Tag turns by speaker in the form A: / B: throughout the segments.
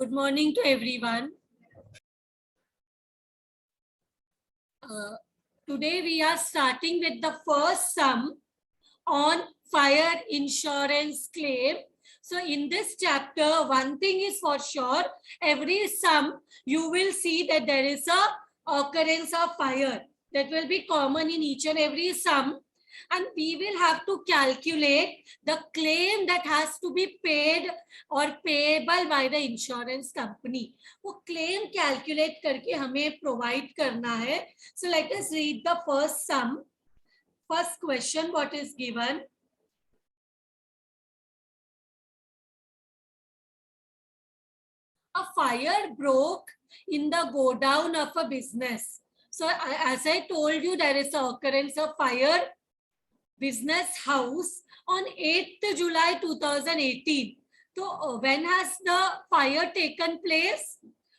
A: Good morning to everyone. Today we are starting with the first sum on fire insurance claim. So in this chapter, one thing is for sure, every sum you will see that there is a occurrence of fire that will be common in each and every sum. And we will have to calculate the claim that has to be paid or payable by the insurance company. वो claim calculate करके हमें provide करना है. So let us read the first sum. First question, what is given? A fire broke in the godown of a business. So as I told you, there is an occurrence of fire business house on 8th July 2018. So when has the fire taken place?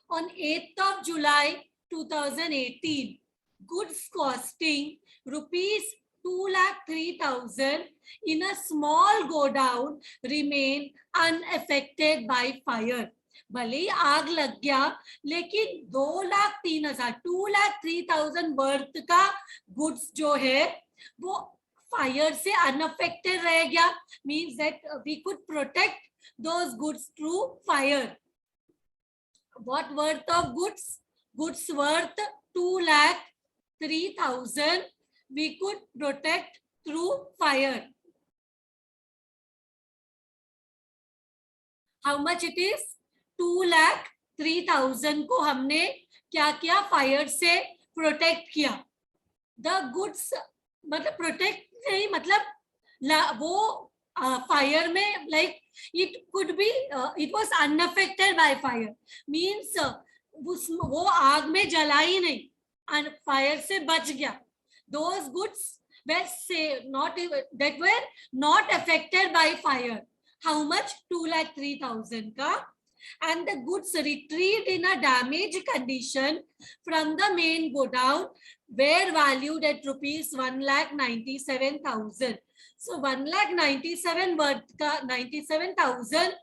A: On 8th of July 2018. Goods costing rupees 2,03,000 in a small godown remain unaffected by fire. भले ही आग लग गया लेकिन 2,03,000 worth का goods जो है वो fire से अनअफेक्टेड रह गया. Means that we could protect those goods through fire. What worth of goods? Goods worth 2,03,000 we could protect through fire. How much it is? 2,03,000 को हमने क्या किया? फायर से प्रोटेक्ट किया. द गुड्स मतलब प्रोटेक्ट नहीं, मतलब वो फायर में like it could be it was unaffected by fire. Means वो आग में जला ही नहीं, फायर से बच गया. Those goods were that were not affected by fire. How much? 2,03,000 ka. And the goods retrieved in a damaged condition from the main godown were valued at rupees 1,97,000. So 1,97,000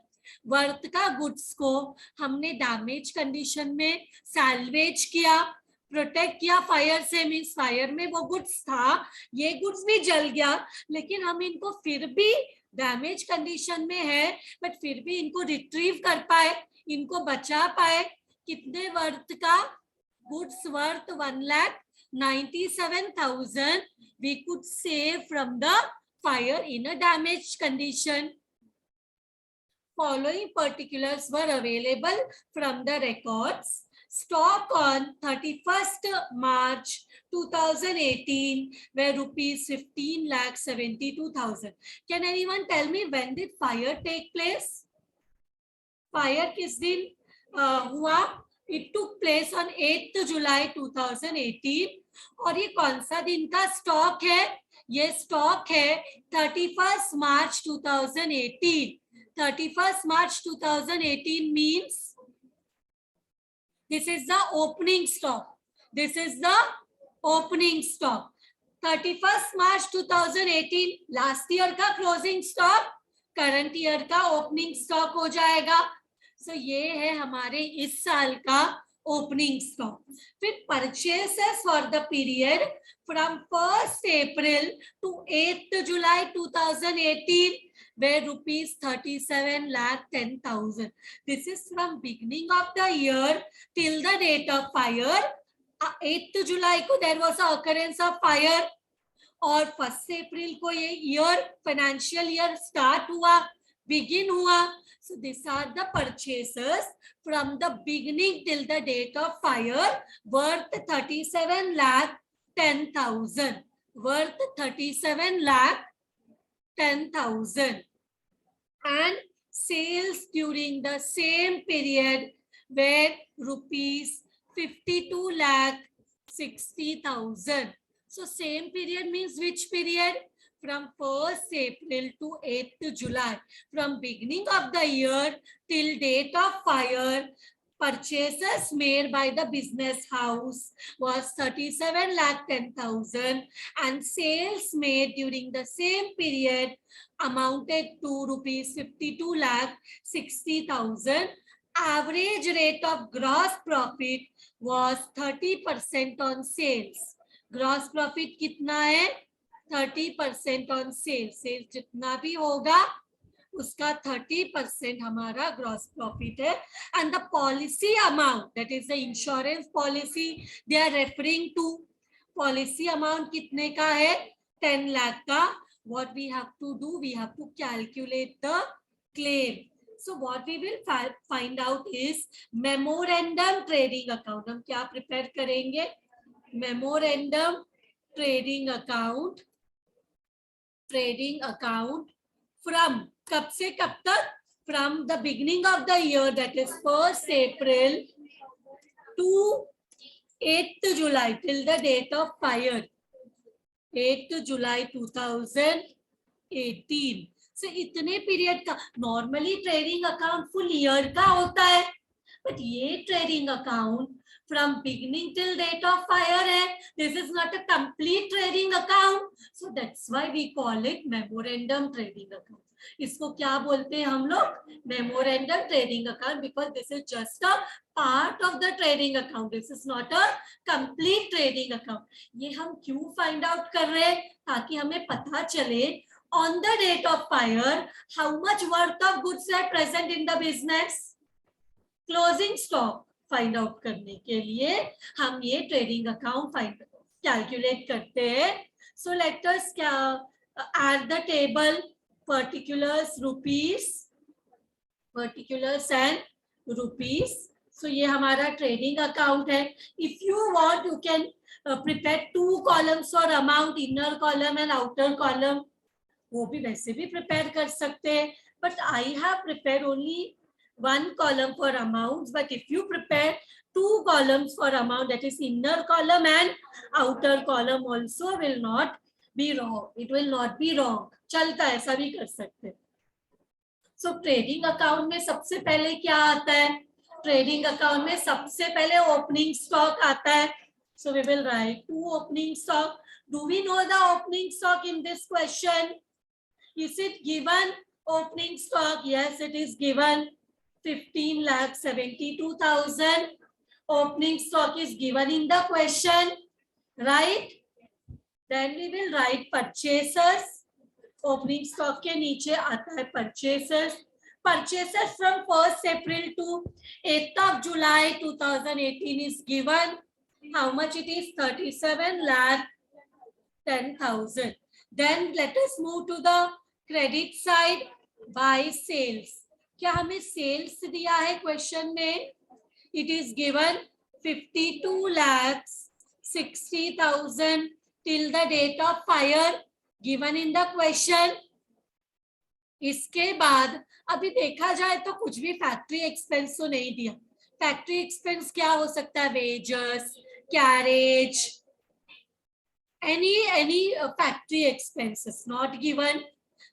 A: worth का goods को हमने damage condition में salvage किया, protect किया fire से. Means fire में वो goods था, ये गुड्स भी जल गया लेकिन हम इनको फिर भी डैमेज कंडीशन में है बट फिर भी इनको रिट्रीव कर पाए, इनको बचा पाए. कितने वर्थ का? Goods worth 1,97,000 we could save from the fire in a damaged condition. Following particulars were available from the records. Stock on 31st March 2018 were rupees 15,72,000. Can anyone tell me when did fire take place? Fire किस दिन हुआ? It took place on 8th July 2018. और ये कौन सा दिन का stock है? ये स्टॉक है 31st March 2018. 31st March 2018 means this is the opening stock. This is the opening stock. 31st March 2018 last year का closing stock, current year का opening stock हो जाएगा. So ये है हमारे इस साल का opening stock. फिर purchases for the period from 1st April to 8th July 2018 were rupees 37,10,000. This is from beginning of the year till the date of fire. 8th July को there was a occurrence of fire और 1st April को ये year financial year start हुआ, begin हुआ. So these are the purchases from the beginning till the date of fire worth 37,10,000. Worth 37,10,000. And sales during the same period were rupees 52,60,000. So same period means which period? From 1st April to 8th July. From beginning of the year till date of fire, purchases made by the business house was 37,10,000 and sales made during the same period amounted to rupees 52,60,000 average rate of gross profit was 30% on sales. Gross profit कितना है? 30% on sales. Sales जितना भी होगा उसका 30% हमारा gross profit है. And the policy amount, that is the insurance policy they are referring to. Policy amount कितने का है? 10 लाख का. What we have to do, we have to calculate the claim. So what we will find out is memorandum trading account. हम क्या prepare करेंगे? Memorandum trading account. Trading account from कब से कब तक? From the beginning of the year, that is 1st April to 8th July, till the date of fire, 8th July 2018. So इतने period का. Normally trading account full year का होता है, but ये trading account from beginning till date of fire है. This is not a complete trading account, so that's why we call it memorandum trading account. इसको क्या बोलते हैं हम लोग? Memorandum trading account, because this is just a part of the trading account. This is not a complete trading account. ये हम क्यों find out कर रहे हैं? ताकि हमें पता चले on the date of fire how much worth of goods are present in the business. Closing stock find out करने के लिए हम ये ट्रेडिंग अकाउंट कैलकुलेट करते हैं. So let us add the table particulars and rupees. So ये हमारा trading account है. If you want you can prepare 2 columns for amount, inner column and outer column. वो भी वैसे भी प्रिपेयर कर सकते हैं, but I have prepare only 1 column for amounts. But if you prepare 2 columns for amount, that is inner column and outer column also will not be wrong. It will not be wrong. चलता है, ऐसा भी कर सकते हैं. So trading account में सबसे पहले क्या आता है? ट्रेडिंग अकाउंट में सबसे पहले ओपनिंग स्टॉक आता है. So we will write 2 opening stock. Do we know the opening stock in this question? Is it given opening stock? Yes, it is given. 15,72,000 opening stock is given in the question, right? Then we will write purchasers. Opening stock के नीचे आता है purchasers. Purchasers from 1st April to 8th of July 2018 is given. How much it is? 37,10,000. Then let us move to the credit side. By sales. क्या हमें sales दिया है question में? It is given 52,60,000 till the date of fire given in the question. इसके बाद अभी देखा जाए तो कुछ भी फैक्ट्री एक्सपेंस तो नहीं दिया. फैक्ट्री एक्सपेंस क्या हो सकता है? Wages, carriage, any factory expenses not given.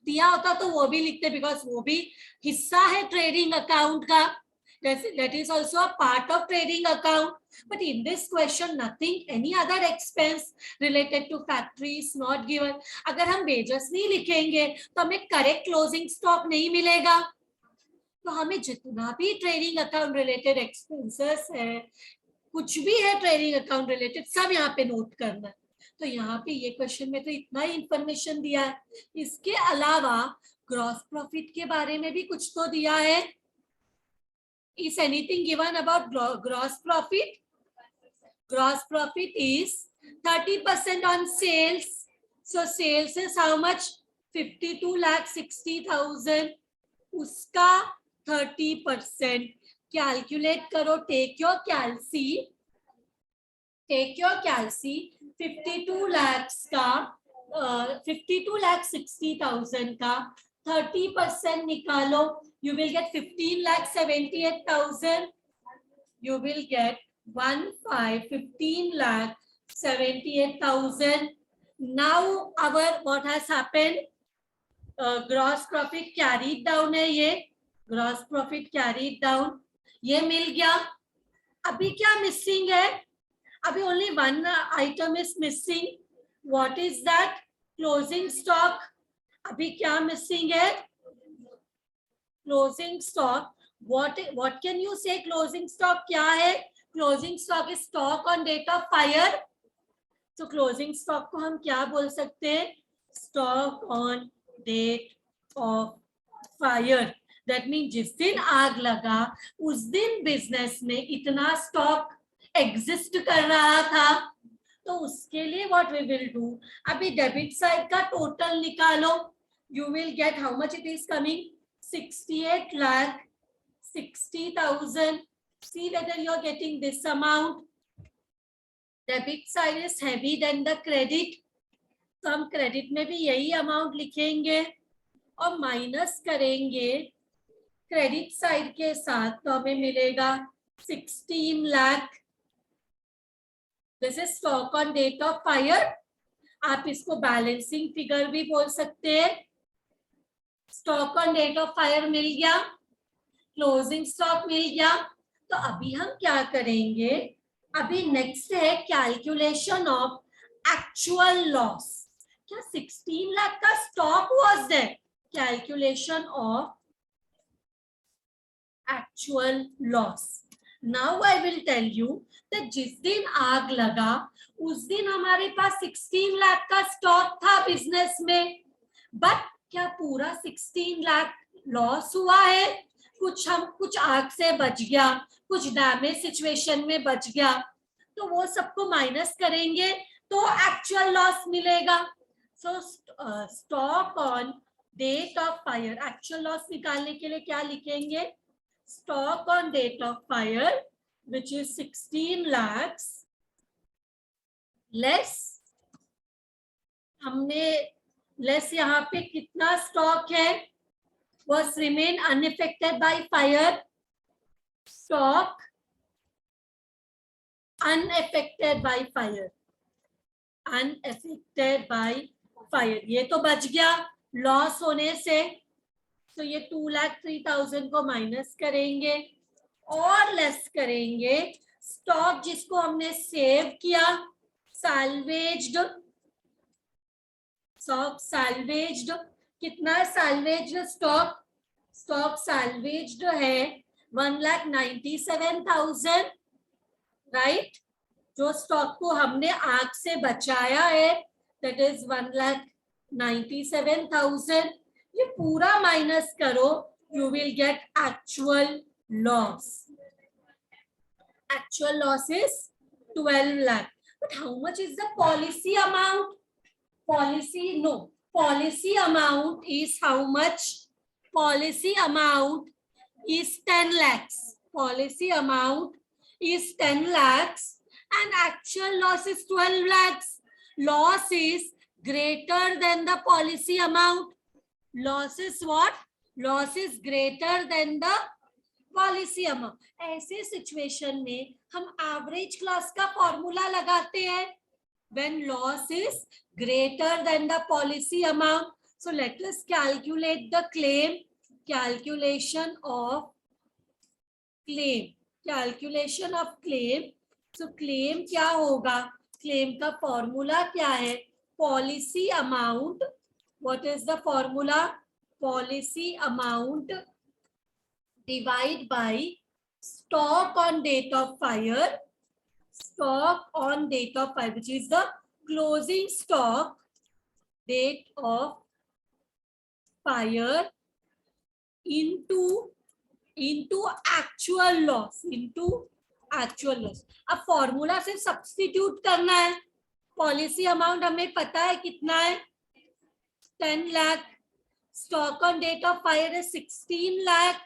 A: दिया होता तो वो भी लिखते, बिकॉज वो भी हिस्सा है ट्रेडिंग अकाउंट का. That is also a part of trading account. But in this question, nothing, any other expense related to factory is not given. अगर हम wages नहीं लिखेंगे तो हमें correct closing stock नहीं मिलेगा. तो हमें जितना भी ट्रेडिंग अकाउंट रिलेटेड एक्सपेंसेस है, कुछ भी है ट्रेडिंग अकाउंट रिलेटेड, सब यहाँ पे नोट करना है. तो यहाँ पे ये क्वेश्चन में तो इतना ही इंफॉर्मेशन दिया है. इसके अलावा ग्रॉस प्रॉफिट के बारे में भी कुछ तो दिया है. Is anything given about gross profit? Gross profit is 30% on sales. So sales is how much? 52,60,000. उसका 30%. Calculate करो. Take your calci. 52 lakhs का 52,60,000 का 30% निकालो. You will get 15,78,000. You will get 15,78,000. Now our what has happened? Gross profit carried down है ये. Gross profit carried down. ये मिल गया. अभी क्या मिसिंग है? अभी only one item is missing. What is that? Closing stock. अभी क्या मिसिंग है? Closing stock. what can you say closing stock क्या है? Closing stock is stock on date of fire. तो क्लोजिंग स्टॉक को हम क्या बोल सकते हैं? Stock on date of fire. That mean जिस दिन आग लगा उस दिन बिजनेस में इतना स्टॉक एग्जिस्ट कर रहा था. तो उसके लिए व्हाट वी विल डू, अभी डेबिट साइड का टोटल निकालो. You will get how much it is coming, 68,60,000. See whether you are getting this amount. Debit side is heavy than the credit. तो हम क्रेडिट में भी यही अमाउंट लिखेंगे और माइनस करेंगे क्रेडिट साइड के साथ, तो हमें मिलेगा 16 lakh. This is stock on date of fire. आप इसको बैलेंसिंग फिगर भी बोल सकते हैं. Stock on date of fire मिल गया, क्लोजिंग स्टॉक मिल गया. तो अभी हम क्या करेंगे, अभी नेक्स्ट है कैलकुलेशन ऑफ एक्चुअल लॉस. क्या 16 लाख का stock was there? Calculation of actual loss. Now I will tell you that जिस दिन आग लगा उस दिन हमारे पास 16 लाख का स्टॉक था बिजनेस में. बट क्या पूरा 16 लाख लॉस हुआ है? कुछ आग से बच गया, कुछ डैमेज सिचुएशन में बच गया, तो वो सबको माइनस करेंगे तो एक्चुअल लॉस मिलेगा. So stock on date of fire, actual loss निकालने के लिए क्या लिखेंगे? Stock on date of fire which is 16 lakhs less, हमने लेस यहाँ पे कितना स्टॉक है? was remain unaffected by fire. Stock unaffected by fire. Unaffected by fire. ये तो बच गया लॉस होने से. तो ये 2,03,000 को माइनस करेंगे और लेस करेंगे स्टॉक जिसको हमने सेव किया, सैल्वेज्ड. स्टॉक सैल्वेज्ड कितना है? सैल्वेज्ड स्टॉक, स्टॉक सैल्वेज्ड है 1,97,000, राइट. जो स्टॉक को हमने आग से बचाया है दैट इज 1,97,000. ये पूरा माइनस करो, you will get actual loss. Actual loss is 12 lakh. But how much is the policy amount? Policy, no. Policy amount is how much? Policy amount is 10 lakhs. Policy amount is 10 lakhs and actual loss is 12 lakhs. Loss is greater than the policy amount. Loss is what? Loss is greater than the policy amount. ऐसे situation में हम average loss का formula लगाते हैं. When loss is greater than the policy amount. So let us calculate the claim. Calculation of claim. Calculation of claim. So claim क्या होगा? Claim का formula क्या है? Policy amount. What is the formula? Policy amount divided by stock on date of fire. Stock on date of fire, which is the closing stock date of fire into actual loss, into actual loss. अब formula से substitute करना है. Policy amount हमें पता है कितना है, 10 lakh. Stock on date of fire is 16 lakh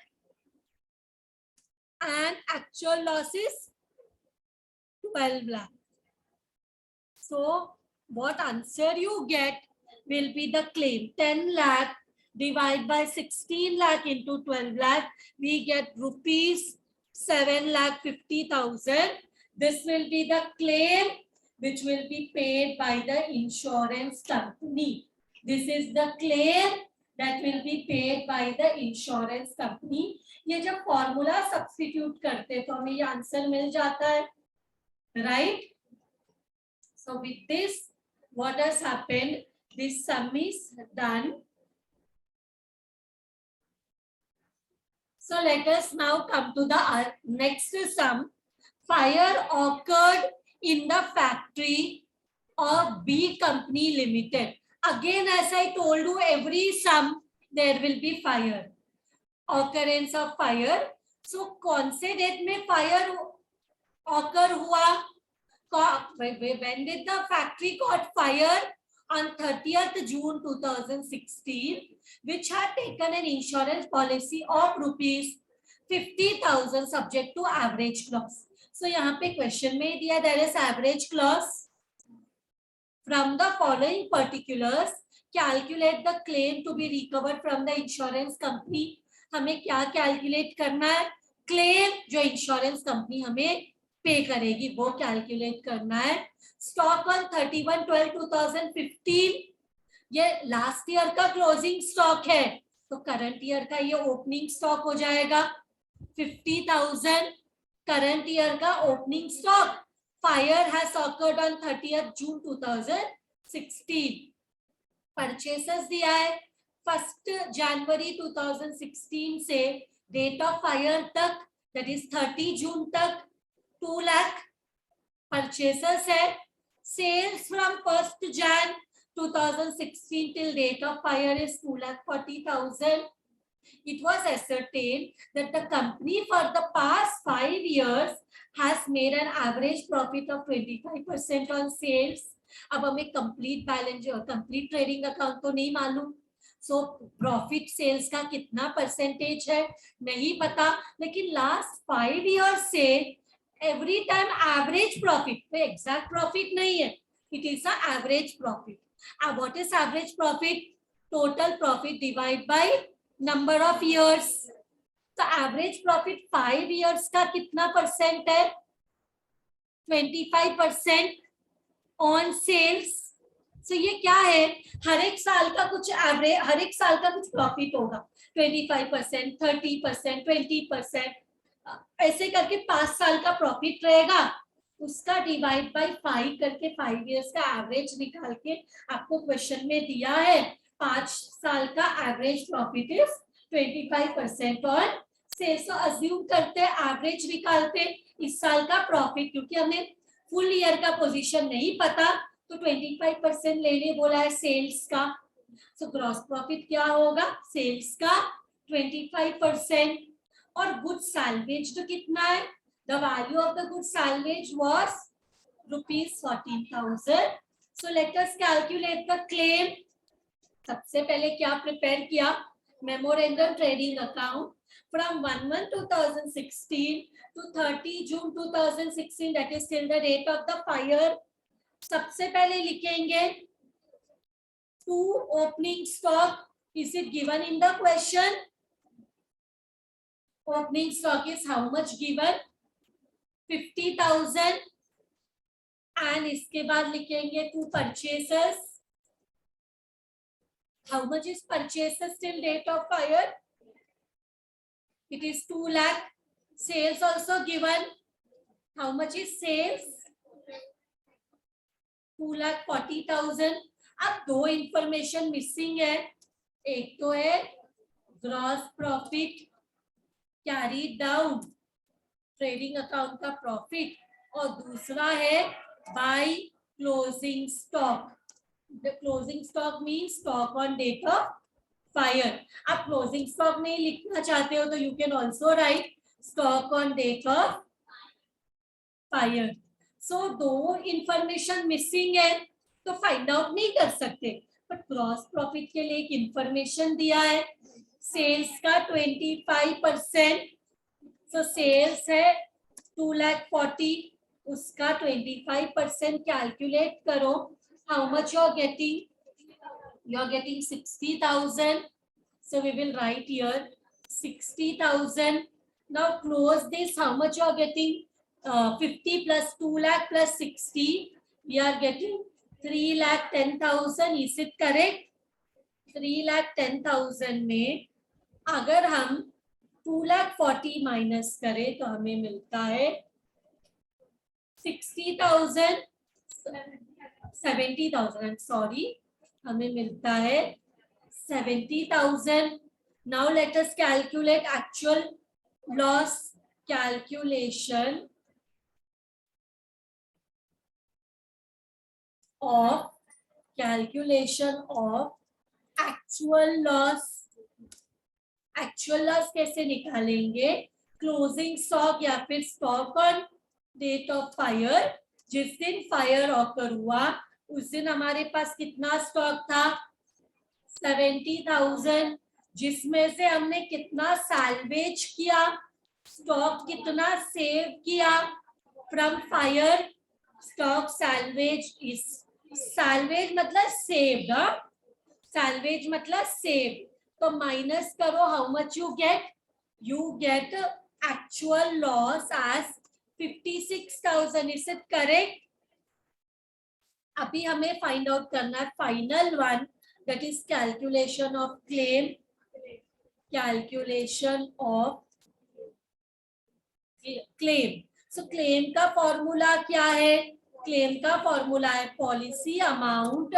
A: and actual loss is 12 lakh. So what answer you get will be the claim. 10 lakh divided by 16 lakh into 12 lakh, we get rupees 7,50,000. This will be the claim which will be paid by the insurance company. This is the claim that will be paid by the insurance company. ये जब formula substitute करते तो हमें ये answer मिल जाता है, right? So with this, what has happened? This sum is done. So let us now come to the next sum. Fire occurred in the factory of B Company Limited. Again, as I told you, every sum there will be fire. Occurrence of fire. So कौन से date में fire occur हुआ? When did the factory caught fire? On 30th June 2016, which had taken an insurance policy of rupees 50,000 subject to average clause. So यहाँ पे question में दिया there is average clause. From the following particulars, calculate the claim to be recovered from the insurance company. हमें क्या calculate करना है? Claim जो insurance company हमें पे करेगी वो कैलकुलेट करना है. स्टॉक ऑन 31/12/2015 ये लास्ट ईयर का क्लोजिंग स्टॉक है तो करंट ईयर का ये ओपनिंग स्टॉक हो जाएगा 50,000. करंट ईयर का opening stock. Fire has occurred on 30th June 2016. Purchases दिया है 1 जनवरी 2016 से डेट ऑफ फायर तक दैट इज 30 जून तक 2 लाख परचेसेस है. Sales from 1st Jan 2016 till date of fire is 2,40,000. It was ascertained that the company for the past 5 years has made an average profit of 25% on sales. अब हमें complete balance complete trading account तो नहीं मालूम. So profit sales का कितना percentage है नहीं पता, लेकिन लास्ट 5 years से एवरी टाइम एवरेज प्रॉफिट. तो एग्जैक्ट प्रॉफिट नहीं है, it is a average profit. What is average profit? Total profit divide by number of years. तो एवरेज प्रॉफिट 5 years का कितना परसेंट है? 25% ऑन सेल्स. सो ये क्या है? हर एक साल का कुछ एवरेज, हर एक साल का कुछ प्रॉफिट होगा. 25%, 30%, 20%, ऐसे करके 5 साल का प्रॉफिट रहेगा. उसका डिवाइड बाय 5 करके 5 years का एवरेज निकाल के आपको क्वेश्चन में दिया है. 5 साल का average profit is 25% on sales. तो अज्यूम करते हैं एवरेज निकालते इस साल का प्रॉफिट, क्योंकि हमें फुल ईयर का पोजीशन नहीं पता तो 25% लेने बोला है सेल्स का. सो ग्रॉस प्रॉफिट क्या होगा? सेल्स का 25%. और गुड सैल्वेज तो कितना है? The value of the good salvage was ₹14,000. So let us calculate the claim. सबसे पहले क्या प्रिपेयर किया? Memorandum trading account from 1/1/2016 to 30 June 2016, that is till the date of the fire. सबसे पहले लिखेंगे to opening stock. Is it given in the question? Opening stock is how much given? 50,000. And इसके बाद लिखेंगे to purchases. How much is purchases till date of fire? It is 2 lakh. Sales also given. How much is sales? 2,40,000. अब दो information missing है. एक तो है gross profit carry down trading account का प्रॉफिट, और दूसरा है by closing stock. The closing stock means stock on date of fire. आप क्लोजिंग स्टॉक नहीं लिखना चाहते हो तो you can also write stock on date of fire. So दो इंफॉर्मेशन मिसिंग है तो फाइंड आउट नहीं कर सकते, बट ग्रॉस प्रॉफिट के लिए एक इंफॉर्मेशन दिया है. सेल्स का 25%. सो सेल्स है 2,40,000, उसका 25% कैलकुलेट करो. How much you are getting? You are getting 60,000. So we will write here 60,000. Now close this. How much you are getting? 50 plus 2 lakh plus 60, we are getting 3,10,000. Is it correct? 3,10,000 में अगर हम 2,40,000 minus करें तो हमें मिलता है 60,000, 70,000. Sorry, हमें मिलता है 70,000. Now let us calculate actual loss. Calculation of actual loss. Actual loss कैसे निकालेंगे? क्लोजिंग स्टॉक या फिर stock on date of fire. जिस दिन फायर ऑकर हुआ उस दिन हमारे पास कितना स्टॉक था? 70,000. जिसमें से हमने कितना सैल्वेज किया? स्टॉक कितना सेव किया from fire? Stock salvage is, salvage मतलब सेव्ड, सैल्वेज मतलब सेव. तो माइनस करो, how much you get? You get actual loss as 56,000. Is it correct? अभी हमें फाइंड आउट करना है final one, that is calculation of claim. Calculation of claim. So claim का formula क्या है? क्लेम का फॉर्मूला है policy amount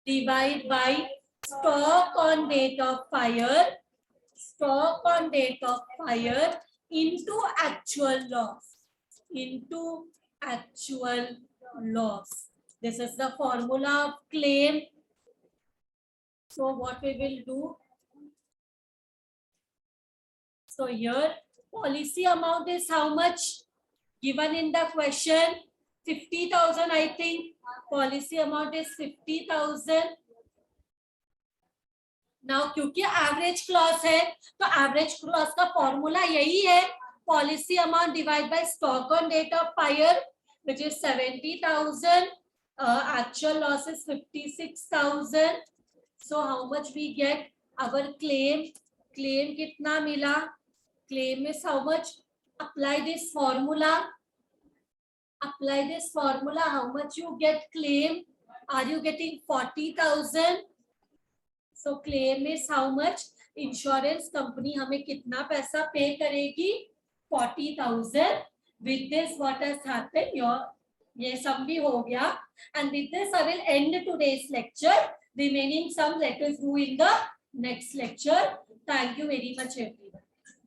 A: divide by stock on date of fire, stock on date of fire into actual loss, into actual loss. This is the formula of claim. So what we will do? So here policy amount is how much given in the question? 50,000. I think policy amount is 50,000. Now क्योंकि average clause है तो average clause का formula यही है, policy amount divide by stock on date of fire which is 70,000. Actual loss is 56,000. So how much we get our claim? Claim कितना मिला? Claim is how much? Apply this formula. Apply this formula. How much you get claim? Are you getting 40,000? So claim is how much? Insurance company हमें कितना पैसा पे करेगी? 40,000. With this what has happened? ये सम भी हो गया. And with this I will end today's lecture. Remaining sum let us do in the next lecture. Thank you very much everyone.